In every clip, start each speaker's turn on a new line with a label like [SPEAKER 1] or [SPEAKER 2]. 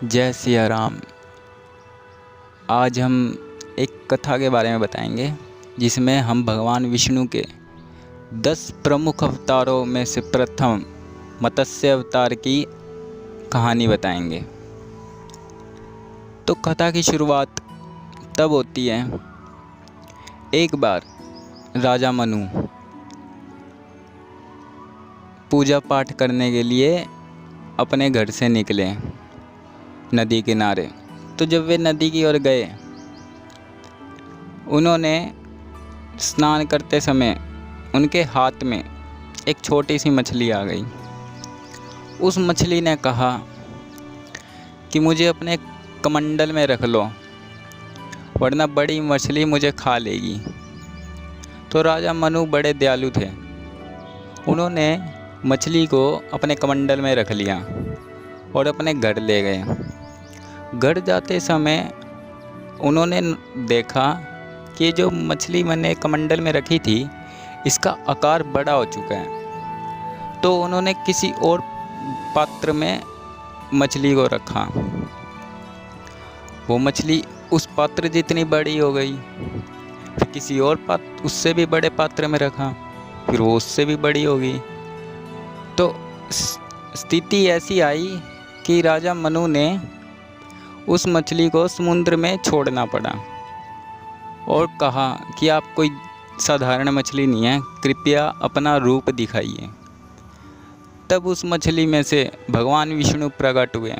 [SPEAKER 1] जय सिया राम। आज हम एक कथा के बारे में बताएंगे जिसमें हम भगवान विष्णु के 10 प्रमुख अवतारों में से प्रथम मत्स्य अवतार की कहानी बताएंगे। तो कथा की शुरुआत तब होती है, एक बार राजा मनु पूजा पाठ करने के लिए अपने घर से निकले नदी किनारे। तो जब वे नदी की ओर गए, उन्होंने स्नान करते समय उनके हाथ में एक छोटी सी मछली आ गई। उस मछली ने कहा कि मुझे अपने कमंडल में रख लो, वरना बड़ी मछली मुझे खा लेगी। तो राजा मनु बड़े दयालु थे, उन्होंने मछली को अपने कमंडल में रख लिया और अपने घर ले गए। घर जाते समय उन्होंने देखा कि जो मछली मैंने कमंडल में रखी थी, इसका आकार बड़ा हो चुका है। तो उन्होंने किसी और पात्र में मछली को रखा। वो मछली उस पात्र जितनी बड़ी हो गई। फिर किसी और पात्र उससे भी बड़े पात्र में रखा, फिर वो उससे भी बड़ी हो गई। तो स्थिति ऐसी आई कि राजा मनु ने उस मछली को समुद्र में छोड़ना पड़ा और कहा कि आप कोई साधारण मछली नहीं है, कृपया अपना रूप दिखाइए। तब उस मछली में से भगवान विष्णु प्रकट हुए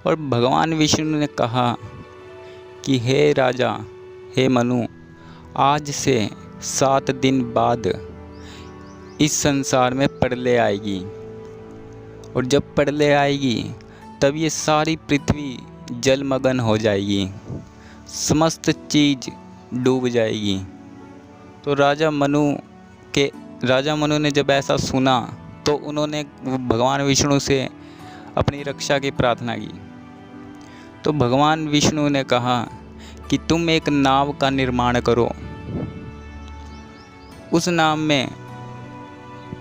[SPEAKER 1] और भगवान विष्णु ने कहा कि हे राजा, हे मनु, आज से 7 दिन बाद इस संसार में प्रलय आएगी, और जब प्रलय आएगी तब ये सारी पृथ्वी जलमग्न हो जाएगी, समस्त चीज़ डूब जाएगी। तो राजा मनु ने जब ऐसा सुना तो उन्होंने भगवान विष्णु से अपनी रक्षा की प्रार्थना की। तो भगवान विष्णु ने कहा कि तुम एक नाव का निर्माण करो, उस नाव में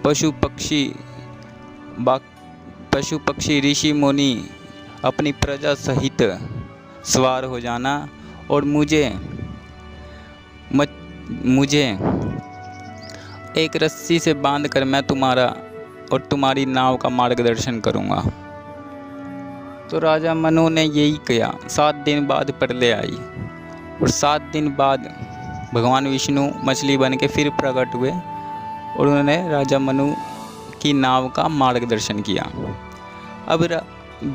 [SPEAKER 1] पशु पक्षी ऋषि मुनि अपनी प्रजा सहित सवार हो जाना, और मुझे एक रस्सी से बांधकर मैं तुम्हारा और तुम्हारी नाव का मार्गदर्शन करूंगा। तो राजा मनु ने यही किया। 7 दिन बाद प्रलय आई और 7 दिन बाद भगवान विष्णु मछली बन के फिर प्रकट हुए और उन्होंने राजा मनु की नाव का मार्गदर्शन किया। अब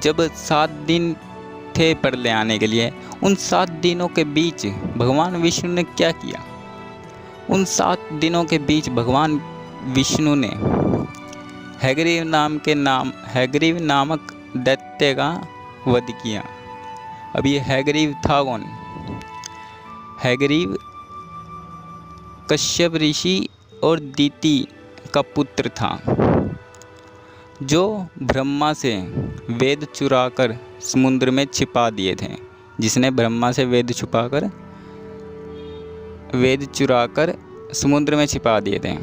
[SPEAKER 1] जब 7 दिन थे प्रलय आने के लिए, उन 7 दिनों के बीच भगवान विष्णु ने क्या किया? उन 7 दिनों के बीच भगवान विष्णु ने हैग्रीव नामक दैत्य का वध किया। अब ये हैग्रीव था कौन? हैग्रीव कश्यप ऋषि और दीति का पुत्र था, जो ब्रह्मा से वेद चुराकर समुद्र में छिपा दिए थे। जिसने ब्रह्मा से वेद चुराकर समुद्र में छिपा दिए थे।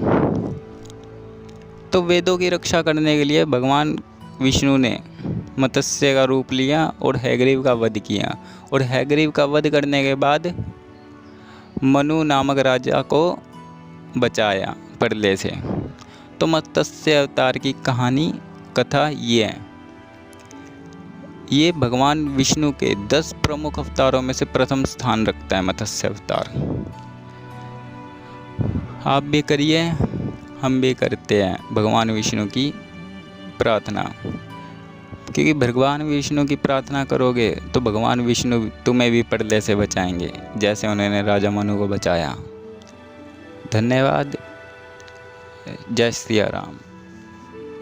[SPEAKER 1] तो वेदों की रक्षा करने के लिए भगवान विष्णु ने मत्स्य का रूप लिया और हैग्रीव का वध किया। और हैग्रीव का वध करने के बाद मनु नामक राजा को बचाया प्रलय से। तो मत्स्य अवतार की कथा ये है। ये भगवान विष्णु के 10 प्रमुख अवतारों में से प्रथम स्थान रखता है मत्स्य अवतार। आप भी करिए, हम भी करते हैं भगवान विष्णु की प्रार्थना, क्योंकि भगवान विष्णु की प्रार्थना करोगे तो भगवान विष्णु तुम्हें भी प्रलय से बचाएंगे, जैसे उन्होंने राजा मनु को बचाया। धन्यवाद। जय सिया राम।